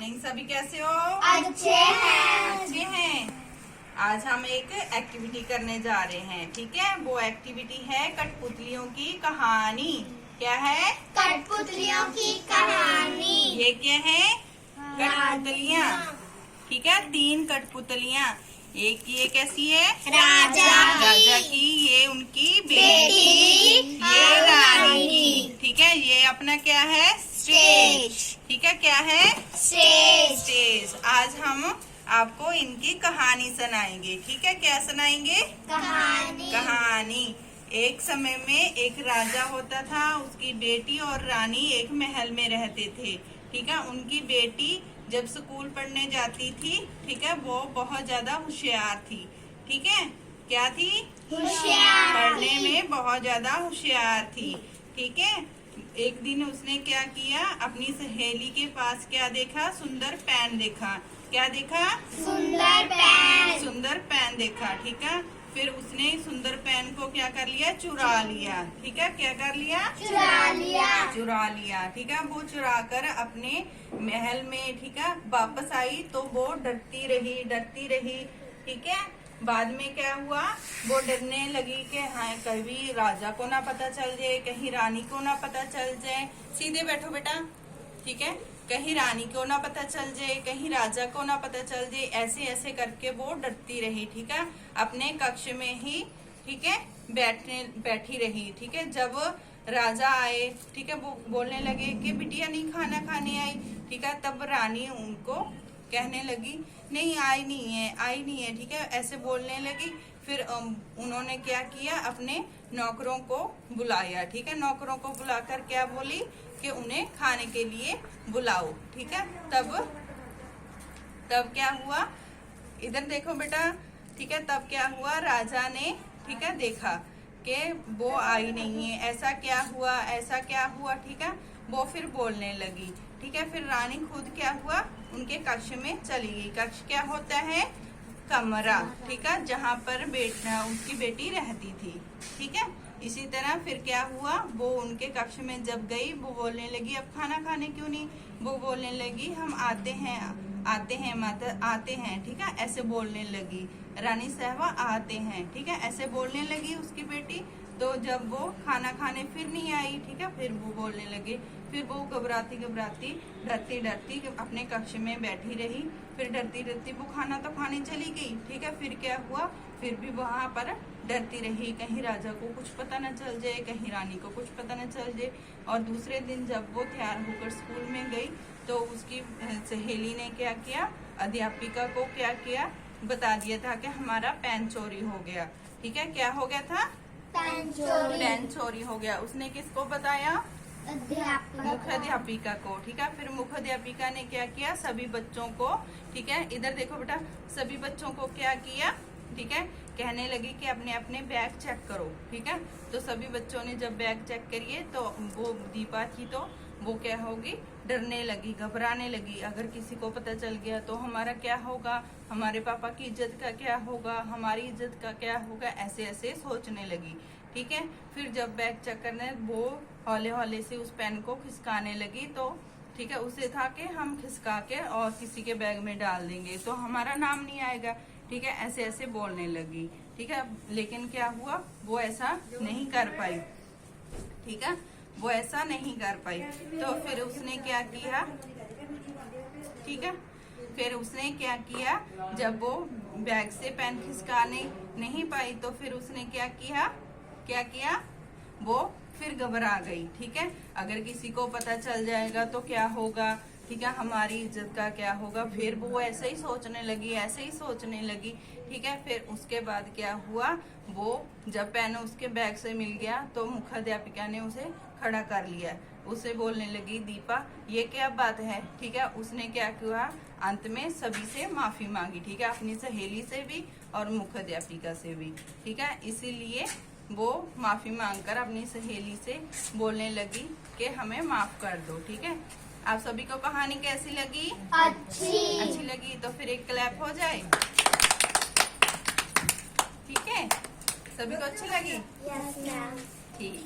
Morning. सभी कैसे हो? अच्छे हैं। अच्छे हैं। आज हम एक एक्टिविटी करने जा रहे हैं, ठीक है। वो एक्टिविटी है कठपुतलियों की कहानी। क्या है? कठपुतलियों की कहानी। ये क्या है? कठपुतलियाँ, ठीक है। 3 कठपुतलियाँ। एक ये कैसी है? राजा की। ये उनकी बेटी, ये रानी की, ठीक है। ये अपना क्या है? स्टेज, ठीक है। क्या है? स्टेज। आज हम आपको इनकी कहानी सुनाएंगे, ठीक है। क्या सुनाएंगे? कहानी। एक समय में एक राजा होता था, उसकी बेटी और रानी एक महल में रहते थे, ठीक है। उनकी बेटी जब स्कूल पढ़ने जाती थी, ठीक है, वो बहुत ज्यादा होशियार थी, ठीक है। क्या थी? होशियार। पढ़ने में बहुत ज्यादा होशियार थी, ठीक है। एक दिन उसने क्या किया, अपनी सहेली के पास क्या देखा? सुंदर पेन देखा। क्या देखा? सुंदर पेन देखा, ठीक है। फिर उसने सुंदर पेन को क्या कर लिया? चुरा लिया, ठीक है। क्या कर लिया? चुरा लिया, ठीक है। वो चुरा कर अपने महल में, ठीक है, वापस आई तो वो डरती रही, ठीक है। बाद में क्या हुआ? वो डरने लगी कि हाँ कभी राजा को ना पता चल जाए, कहीं रानी को ना पता चल जाए। सीधे बैठो बेटा, ठीक है। कहीं रानी को ना पता चल जाए, कहीं राजा को ना पता चल जाए, ऐसे ऐसे करके वो डरती रही, ठीक है। अपने कक्ष में ही, ठीक है, बैठी रही, ठीक है। जब राजा आए, ठीक है, वो बोलने लगे कि बिटिया नहीं खाना खाने आई, ठीक है। तब रानी उनको कहने लगी नहीं आई नहीं है, ठीक है, ऐसे बोलने लगी। फिर उन्होंने क्या किया, अपने नौकरों को बुलाया, ठीक है। नौकरों को बुलाकर क्या बोली कि उन्हें खाने के लिए बुलाओ, ठीक है। तब क्या हुआ, इधर देखो बेटा, ठीक है। तब क्या हुआ, राजा ने, ठीक है, देखा कि वो आई नहीं है, ऐसा क्या हुआ, ठीक है। वो फिर बोलने लगी, ठीक है। फिर रानी खुद क्या हुआ, उनके कक्ष में चली गई। कक्ष क्या होता है? कमरा, ठीक है, जहाँ पर उसकी बेटी रहती थी, ठीक है। इसी तरह फिर क्या हुआ, वो उनके कक्ष में जब गई, वो बोलने लगी अब खाना खाने क्यों नहीं? वो बोलने लगी हम आते हैं माता, आते हैं, ठीक है, ऐसे बोलने लगी। रानी साहबा आते हैं, ठीक है, ऐसे बोलने लगी उसकी बेटी। तो जब वो खाना खाने फिर नहीं आई, ठीक है, फिर वो बोलने लगे। फिर वो घबराती डरती अपने कक्ष में बैठी रही। फिर डरती वो खाना तो खाने चली गई, ठीक है। फिर क्या हुआ, फिर भी वहां पर डरती रही, कहीं राजा को कुछ पता न चल जाए, कहीं रानी को कुछ पता न चल जाए। और दूसरे दिन जब वो तैयार होकर स्कूल में गई तो उसकी सहेली ने क्या किया, अध्यापिका को क्या किया, बता दिया था कि हमारा पेन चोरी हो गया, ठीक है। क्या हो गया था? पेन चोरी हो गया। उसने किसको बताया? मुख्याध्यापिका को, ठीक है। फिर मुख्याध्यापिका ने क्या किया, सभी बच्चों को, ठीक है, इधर देखो बेटा, सभी बच्चों को क्या किया, ठीक है, कहने लगी कि अपने अपने बैग चेक करो, ठीक है। तो सभी बच्चों ने जब बैग चेक करिए तो वो दीपा थी, तो वो क्या होगी, डरने लगी, घबराने लगी। अगर किसी को पता चल गया तो हमारा क्या होगा, हमारे पापा की इज्जत का क्या होगा, हमारी इज्जत का क्या होगा, ऐसे ऐसे सोचने लगी, ठीक है। फिर जब बैग चेक करने, वो हौले से उस पेन को खिसकाने लगी, तो ठीक है, उसे था कि हम खिसका के और किसी के बैग में डाल देंगे तो हमारा नाम नहीं आएगा, ठीक है, ऐसे ऐसे बोलने लगी, ठीक है। लेकिन क्या हुआ, वो ऐसा नहीं कर पाई, ठीक है, वो ऐसा नहीं कर पाई। तो फिर उसने क्या किया, ठीक है, फिर उसने क्या किया, जब वो बैग से पेन खिसकाने नहीं पाई तो फिर उसने क्या किया, वो फिर घबरा गई, ठीक है। अगर किसी को पता चल जाएगा तो क्या होगा, ठीक है, हमारी इज्जत का क्या होगा। फिर वो ऐसे ही सोचने लगी, ठीक है। फिर उसके बाद क्या हुआ, वो जब पेन उसके बैग से मिल गया तो मुख्याध्यापिका ने उसे खड़ा कर लिया। उसे बोलने लगी दीपा ये क्या बात है, ठीक है। उसने क्या किया, अंत में सभी से माफी मांगी, ठीक है, अपनी सहेली से भी और मुख्याध्यापिका से भी, ठीक है। इसीलिए वो माफी मांगकर अपनी सहेली से बोलने लगी कि हमें माफ कर दो, ठीक है। आप सभी को कहानी कैसी लगी? अच्छी लगी तो फिर एक क्लैप हो जाए, ठीक है। सभी को अच्छी लगी? Yes ma'am. ठीक।